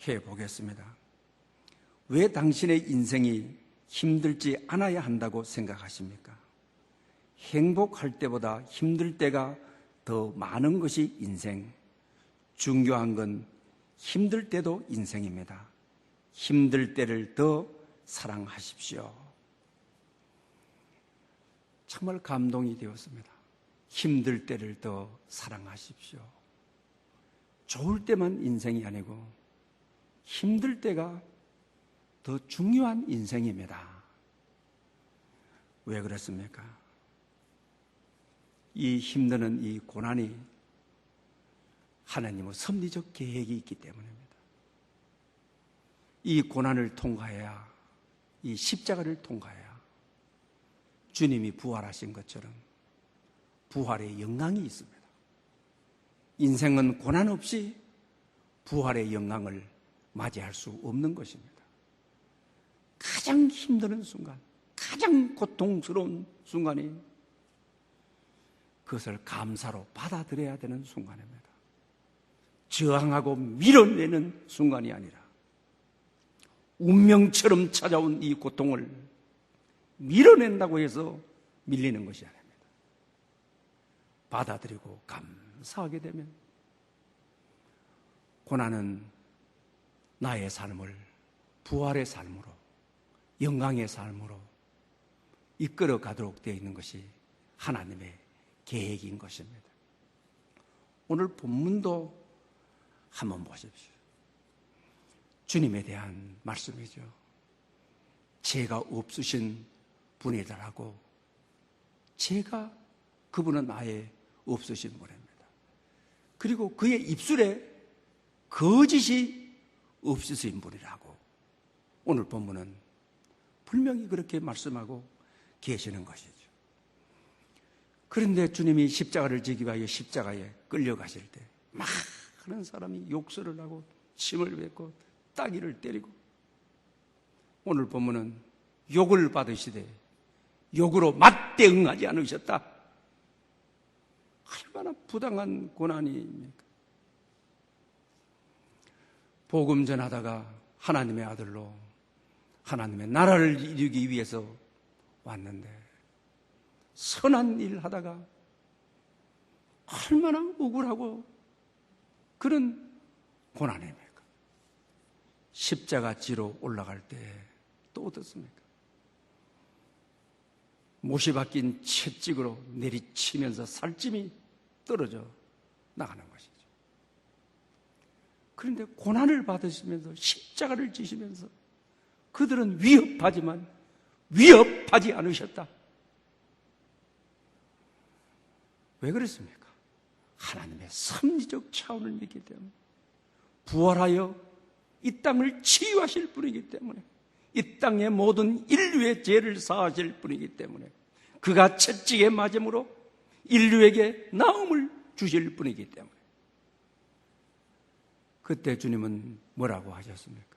해 보겠습니다. 왜 당신의 인생이 힘들지 않아야 한다고 생각하십니까? 행복할 때보다 힘들 때가 더 많은 것이 인생. 중요한 건 힘들 때도 인생입니다. 힘들 때를 더 사랑하십시오. 정말 감동이 되었습니다. 힘들 때를 더 사랑하십시오. 좋을 때만 인생이 아니고 힘들 때가 더 중요한 인생입니다. 왜 그렇습니까? 이 힘드는 이 고난이 하나님의 섭리적 계획이 있기 때문입니다. 이 고난을 통과해야, 이 십자가를 통과해야 주님이 부활하신 것처럼 부활의 영광이 있습니다. 인생은 고난 없이 부활의 영광을 맞이할 수 없는 것입니다. 가장 힘든 순간, 가장 고통스러운 순간이 그것을 감사로 받아들여야 되는 순간입니다. 저항하고 밀어내는 순간이 아니라 운명처럼 찾아온 이 고통을 밀어낸다고 해서 밀리는 것이 아닙니다. 받아들이고 감사하게 되면 고난은 나의 삶을 부활의 삶으로, 영광의 삶으로 이끌어 가도록 되어 있는 것이 하나님의 계획인 것입니다. 오늘 본문도 한번 보십시오. 주님에 대한 말씀이죠. 죄가 없으신 분이다라고, 죄가 그분은 아예 없으신 분입니다. 그리고 그의 입술에 거짓이 없으신 분이라고 오늘 본문은 분명히 그렇게 말씀하고 계시는 것이죠. 그런데 주님이 십자가를 지기 위하여 십자가에 끌려가실 때 많은 사람이 욕설을 하고 침을 뱉고 따귀를 때리고, 오늘 본문은 욕을 받으시되 욕으로 맞대응하지 않으셨다. 얼마나 부당한 고난입니까? 복음 전하다가 하나님의 아들로 하나님의 나라를 이루기 위해서 왔는데 선한 일 하다가 얼마나 억울하고 그런 고난입니까? 십자가 지로 올라갈 때 또 어떻습니까? 못이 박힌 채찍으로 내리치면서 살찜이 떨어져 나가는 것이죠. 그런데 고난을 받으시면서 십자가를 지시면서 그들은 위협하지만 위협하지 않으셨다. 왜 그랬습니까? 하나님의 섭리적 차원을 믿기 때문에, 부활하여 이 땅을 치유하실 분이기 때문에, 이 땅의 모든 인류의 죄를 사하실 분이기 때문에, 그가 채찍에 맞음으로 인류에게 나음을 주실 분이기 때문에. 그때 주님은 뭐라고 하셨습니까?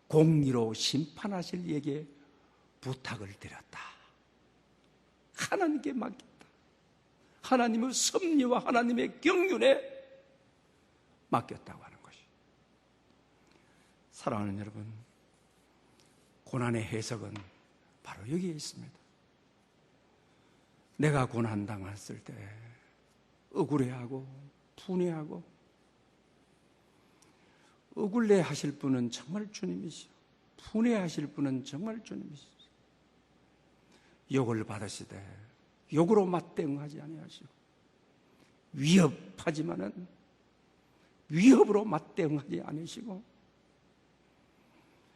공의로 심판하실 이에게 부탁을 드렸다. 하나님께 맡겼다. 하나님의 섭리와 하나님의 경륜에 맡겼다고 하는 것이. 사랑하는 여러분, 고난의 해석은 바로 여기에 있습니다. 내가 고난당했을 때 억울해하고 분해하고 억울해하실 분은 정말 주님이시오. 분해하실 분은 정말 주님이시오. 욕을 받으시되 욕으로 맞대응하지 아니하시고 위협하지만은 위협으로 맞대응하지 않으시고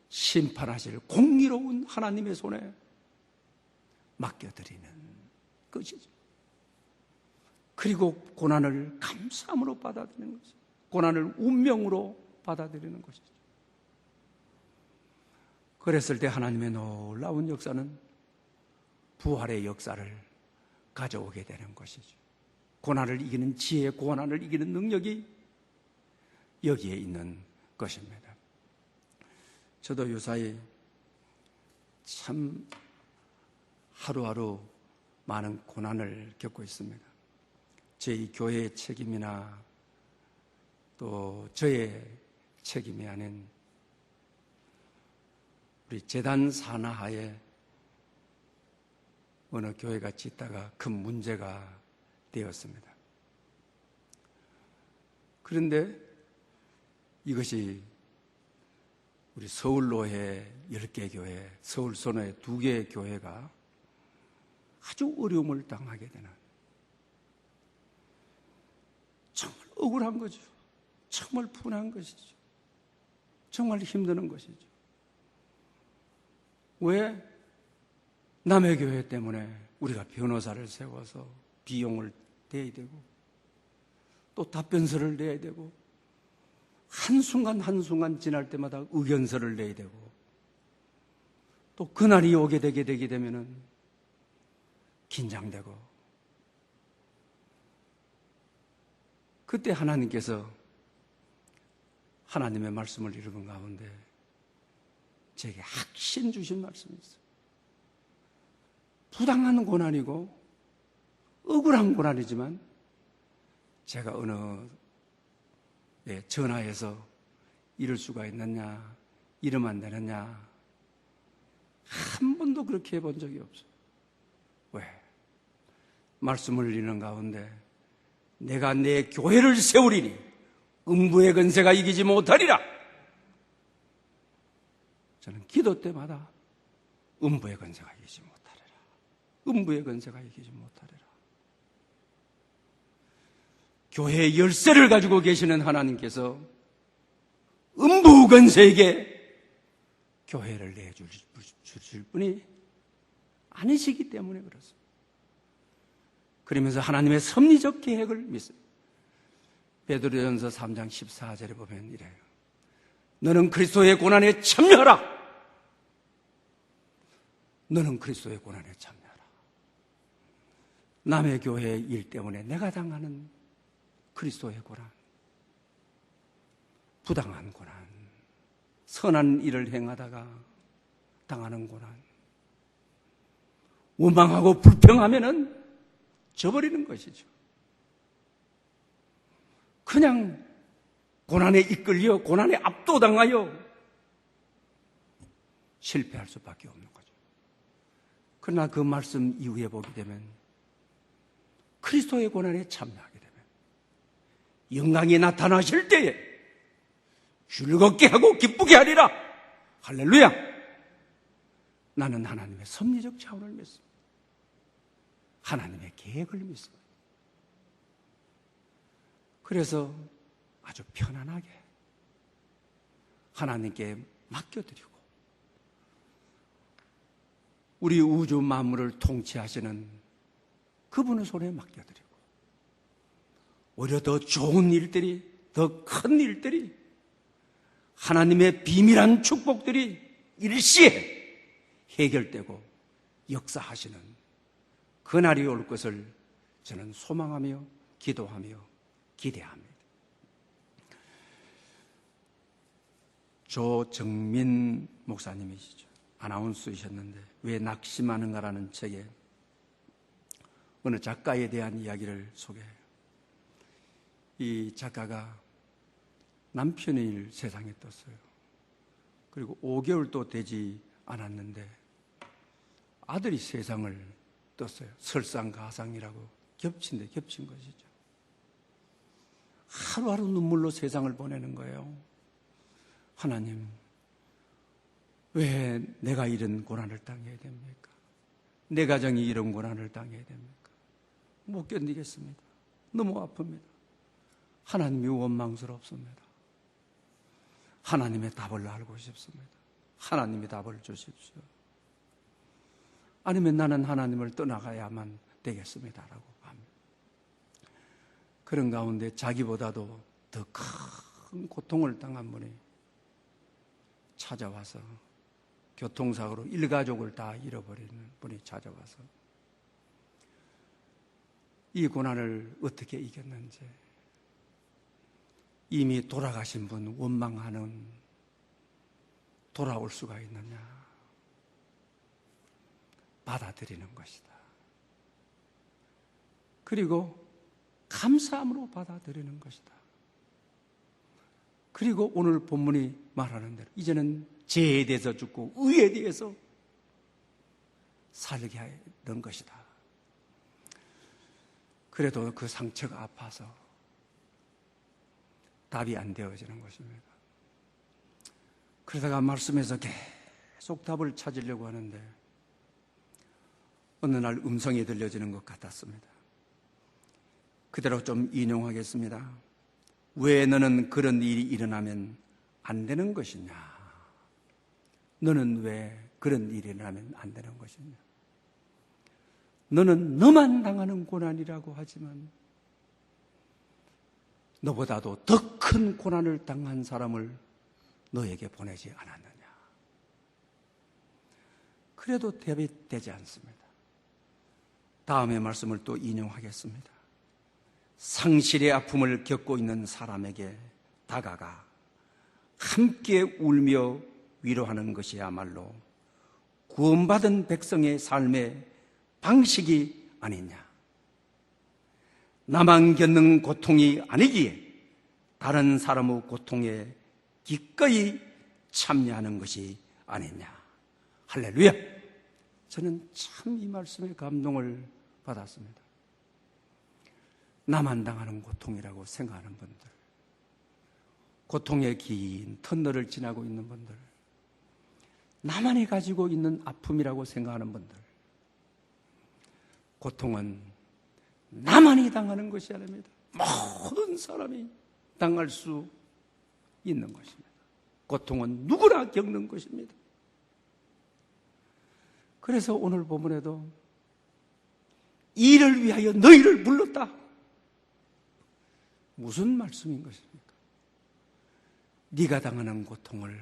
심판하실 공의로운 하나님의 손에 맡겨드리는 것이죠. 그리고 고난을 감사함으로 받아들이는 것이죠. 고난을 운명으로 받아들이는 것이죠. 그랬을 때 하나님의 놀라운 역사는 부활의 역사를 가져오게 되는 것이죠. 고난을 이기는 지혜, 고난을 이기는 능력이 여기에 있는 것입니다. 저도 요사이 참 하루하루 많은 고난을 겪고 있습니다. 저희 교회의 책임이나 또 저의 책임이 아닌 우리 재단 산하에 어느 교회가 짓다가 큰 문제가 되었습니다. 그런데 이것이 우리 서울로해 10개 교회, 서울선호의 2개의 교회가 아주 어려움을 당하게 되는 정말 억울한 거죠. 정말 분한 것이죠. 정말 힘드는 것이죠. 왜? 남의 교회 때문에 우리가 변호사를 세워서 비용을 내야 되고 또 답변서를 내야 되고 한순간 한순간 지날 때마다 의견서를 내야 되고 또 그날이 오게 되게 되면은 긴장되고 그때 하나님께서 하나님의 말씀을 읽은 가운데 제게 확신 주신 말씀이 있어요. 부당한 고난이고 억울한 고난이지만 제가 어느 전화해서 이럴 수가 있느냐, 이러면 안 되느냐 한 번도 그렇게 해본 적이 없어요. 왜? 말씀을 읽는 가운데 내가 내 교회를 세우리니 음부의 권세가 이기지 못하리라. 저는 기도 때마다 음부의 권세가 이기지 못하리라. 음부의 권세가 이기지 못하리라. 교회의 열쇠를 가지고 계시는 하나님께서 음부 권세에게 교회를 내주실 분이 아니시기 때문에 그렇습니다. 그러면서 하나님의 섭리적 계획을 믿습니다. 베드로전서 3장 14절에 보면 이래요. 너는 그리스도의 고난에 참여하라. 너는 그리스도의 고난에 참여하라. 남의 교회의 일 때문에 내가 당하는 그리스도의 고난, 부당한 고난, 선한 일을 행하다가 당하는 고난, 원망하고 불평하면은 져버리는 것이죠. 그냥 고난에 이끌려 고난에 압도당하여 실패할 수밖에 없는 거죠. 그러나 그 말씀 이후에 보게 되면 그리스도의 고난에 참여하게 되면 영광이 나타나실 때에 즐겁게 하고 기쁘게 하리라. 할렐루야. 나는 하나님의 섭리적 차원을 믿습니다. 하나님의 계획을 믿습니다. 그래서 아주 편안하게 하나님께 맡겨드리고 우리 우주 만물을 통치하시는 그분의 손에 맡겨드리고 오히려 더 좋은 일들이, 더 큰 일들이, 하나님의 비밀한 축복들이 일시에 해결되고 역사하시는 그날이 올 것을 저는 소망하며 기도하며 기대합니다. 조정민 목사님이시죠. 아나운서이셨는데 왜 낙심하는가라는 책에 어느 작가에 대한 이야기를 소개해요. 이 작가가 남편이 세상에 떴어요. 그리고 5개월도 되지 않았는데 아들이 세상을 떴어요. 설상가상이라고 겹친 것이죠. 하루하루 눈물로 세상을 보내는 거예요. 하나님, 왜 내가 이런 고난을 당해야 됩니까? 내 가정이 이런 고난을 당해야 됩니까? 못 견디겠습니다. 너무 아픕니다. 하나님이 원망스럽습니다. 하나님의 답을 알고 싶습니다. 하나님이 답을 주십시오. 아니면 나는 하나님을 떠나가야만 되겠습니다라고 합니다. 그런 가운데 자기보다도 더 큰 고통을 당한 분이 찾아와서 교통사고로 일가족을 다 잃어버리는 분이 찾아와서 이 고난을 어떻게 이겼는지, 이미 돌아가신 분 원망하는 돌아올 수가 있느냐, 받아들이는 것이다. 그리고 감사함으로 받아들이는 것이다. 그리고 오늘 본문이 말하는 대로 이제는 죄에 대해서 죽고 의에 대해서 살게 하는 것이다. 그래도 그 상처가 아파서 답이 안 되어지는 것입니다. 그러다가 말씀에서 계속 답을 찾으려고 하는데 어느 날 음성이 들려지는 것 같았습니다. 그대로 좀 인용하겠습니다. 왜 너는 그런 일이 일어나면 안 되는 것이냐? 너는 왜 그런 일이 일어나면 안 되는 것이냐? 너는 너만 당하는 고난이라고 하지만 너보다도 더 큰 고난을 당한 사람을 너에게 보내지 않았느냐? 그래도 답이 되지 않습니다. 다음의 말씀을 또 인용하겠습니다. 상실의 아픔을 겪고 있는 사람에게 다가가 함께 울며 위로하는 것이야말로 구원받은 백성의 삶의 방식이 아니냐. 나만 겪는 고통이 아니기에 다른 사람의 고통에 기꺼이 참여하는 것이 아니냐. 할렐루야. 저는 참 이 말씀에 감동을 받았습니다. 나만 당하는 고통이라고 생각하는 분들, 고통의 긴 터널을 지나고 있는 분들, 나만이 가지고 있는 아픔이라고 생각하는 분들, 고통은 나만이 당하는 것이 아닙니다. 모든 사람이 당할 수 있는 것입니다. 고통은 누구나 겪는 것입니다. 그래서 오늘 본문에도 이를 위하여 너희를 불렀다. 무슨 말씀인 것입니까? 네가 당하는 고통을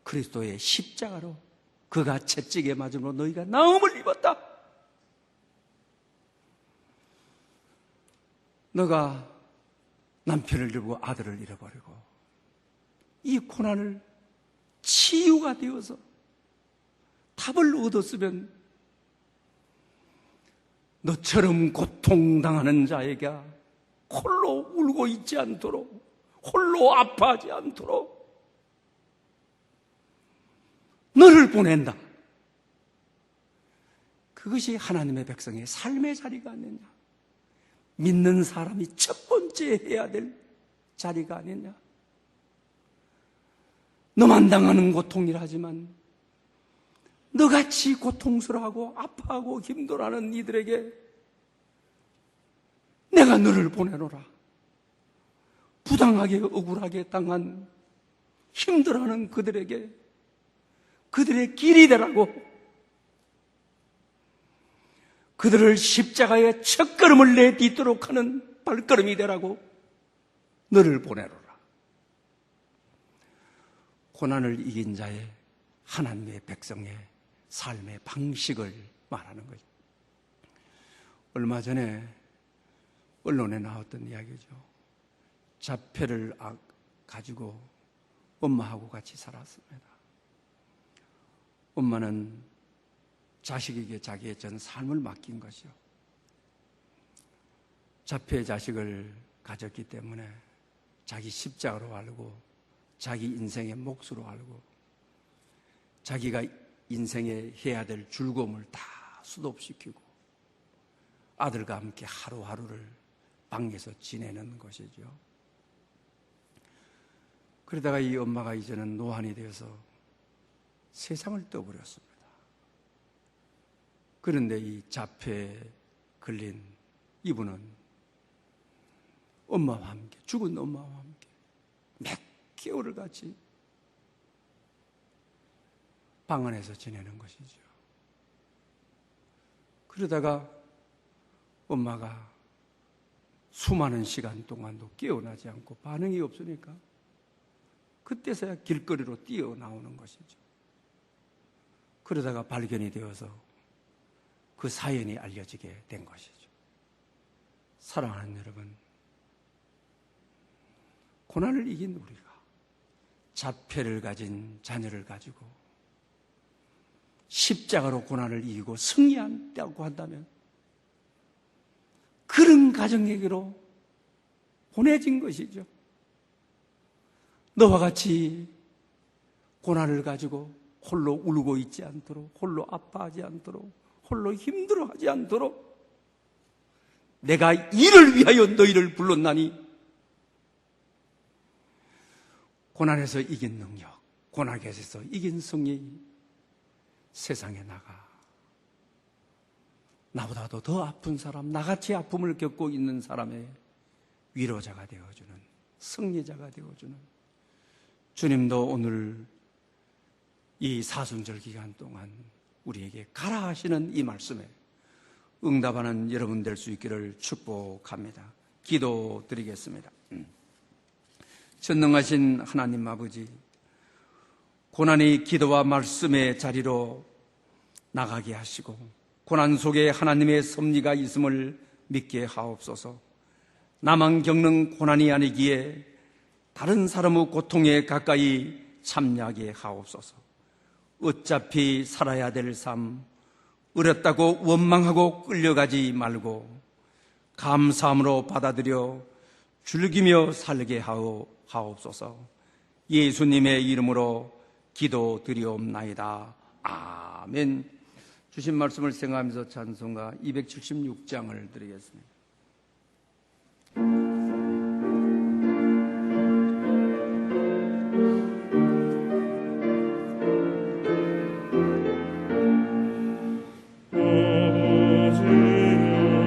그리스도의 십자가로 그가 채찍에 맞음으로 너희가 나음을 입었다. 너가 남편을 잃고 아들을 잃어버리고 이 고난을 치유가 되어서 답을 얻었으면 너처럼 고통당하는 자에게 홀로 울고 있지 않도록, 홀로 아파하지 않도록 너를 보낸다. 그것이 하나님의 백성의 삶의 자리가 아니냐. 믿는 사람이 첫 번째 해야 될 자리가 아니냐. 너만 당하는 고통이라 하지만 너같이 고통스러워하고 아파하고 힘들어하는 이들에게 내가 너를 보내노라. 부당하게 억울하게 당한 힘들어하는 그들에게 그들의 길이 되라고, 그들을 십자가에 첫걸음을 내딛도록 하는 발걸음이 되라고 너를 보내노라. 고난을 이긴 자의 하나님의 백성의 삶의 방식을 말하는 거죠. 얼마 전에 언론에 나왔던 이야기죠. 자폐를 가지고 엄마하고 같이 살았습니다. 엄마는 자식에게 자기의 전 삶을 맡긴 것이요. 자폐 자식을 가졌기 때문에 자기 십자가로 알고 자기 인생의 몫으로 알고 자기가 인생에 해야 될 즐거움을 다 수도시키고 아들과 함께 하루하루를 방에서 지내는 것이죠. 그러다가 이 엄마가 이제는 노안이 되어서 세상을 떠버렸습니다. 그런데 이 자폐에 걸린 이분은 엄마와 함께, 죽은 엄마와 함께 몇 개월을 같이 방 안에서 지내는 것이죠. 그러다가 엄마가 수많은 시간 동안도 깨어나지 않고 반응이 없으니까 그때서야 길거리로 뛰어나오는 것이죠. 그러다가 발견이 되어서 그 사연이 알려지게 된 것이죠. 사랑하는 여러분, 고난을 이긴 우리가 자폐를 가진 자녀를 가지고 십자가로 고난을 이기고 승리한다고 한다면 그런 가정에게로 보내진 것이죠. 너와 같이 고난을 가지고 홀로 울고 있지 않도록, 홀로 아파하지 않도록, 홀로 힘들어하지 않도록 내가 이를 위하여 너희를 불렀나니, 고난에서 이긴 능력, 고난에서 이긴 승리, 세상에 나가 나보다도 더 아픈 사람, 나같이 아픔을 겪고 있는 사람의 위로자가 되어주는, 승리자가 되어주는, 주님도 오늘 이 사순절 기간 동안 우리에게 가라 하시는 이 말씀에 응답하는 여러분 될 수 있기를 축복합니다. 기도드리겠습니다. 전능하신 하나님 아버지, 고난이 기도와 말씀의 자리로 나가게 하시고 고난 속에 하나님의 섭리가 있음을 믿게 하옵소서. 나만 겪는 고난이 아니기에 다른 사람의 고통에 가까이 참여하게 하옵소서. 어차피 살아야 될 삶, 어렵다고 원망하고 끌려가지 말고 감사함으로 받아들여 즐기며 살게 하옵소서. 예수님의 이름으로 기도드리옵나이다. 아멘. 주신 말씀을 생각하면서 찬송가 276장을 드리겠습니다. 예수님의 이름으로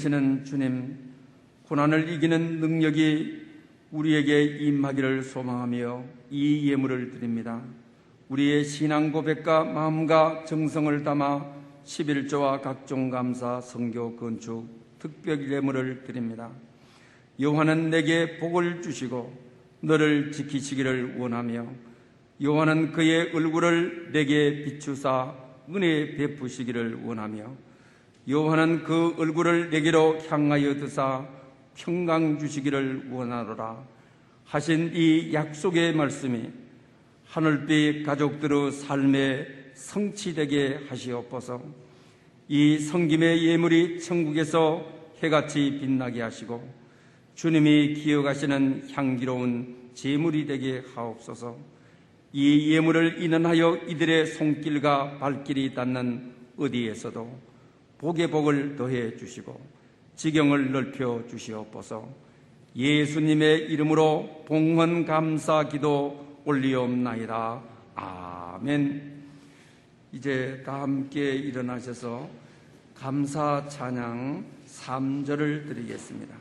되시는 주님, 고난을 이기는 능력이 우리에게 임하기를 소망하며 이 예물을 드립니다. 우리의 신앙 고백과 마음과 정성을 담아 11조와 각종 감사, 선교, 건축, 특별 예물을 드립니다. 여호와는 내게 복을 주시고 너를 지키시기를 원하며 여호와는 그의 얼굴을 내게 비추사 은혜 베푸시기를 원하며 여호와는 그 얼굴을 내게로 향하여 드사 평강 주시기를 원하노라 하신 이 약속의 말씀이 하늘빛 가족들의 삶에 성취되게 하시옵소서. 이 성김의 예물이 천국에서 해같이 빛나게 하시고 주님이 기억하시는 향기로운 제물이 되게 하옵소서. 이 예물을 인원하여 이들의 손길과 발길이 닿는 어디에서도 복의 복을 더해 주시고 지경을 넓혀 주시옵소서. 예수님의 이름으로 봉헌 감사 기도 올리옵나이다. 아멘. 이제 다 함께 일어나셔서 감사 찬양 3절을 드리겠습니다.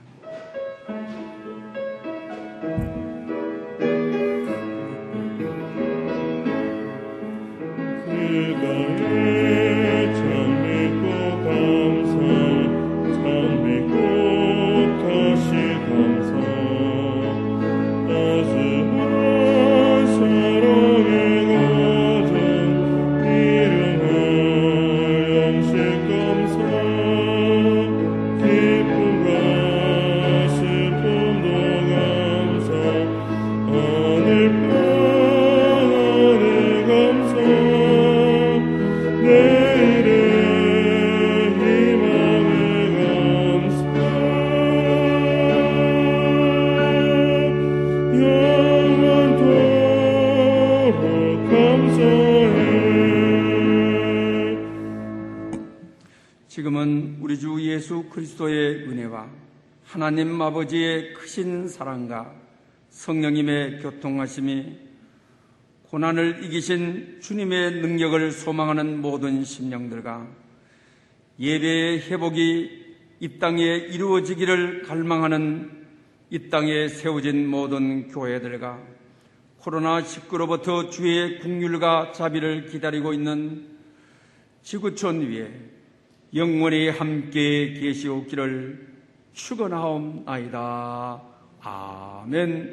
그가의 참 믿고 감사 참 믿고 다시 감사 따스한 사랑의 가정 일용할 양식 감사 기쁨과 슬픔도 감사 하늘 평안에 감사 내일의 희망에 감사 영원토록 감사해. 지금은 우리 주 예수 그리스도의 은혜와 하나님 아버지의 크신 사랑과 성령님의 교통하심이 고난을 이기신 주님의 능력을 소망하는 모든 심령들과 예배의 회복이 이 땅에 이루어지기를 갈망하는 이 땅에 세워진 모든 교회들과 코로나19로부터 주의 긍휼과 자비를 기다리고 있는 지구촌 위에 영원히 함께 계시옵기를 축원하옵나이다. 아멘.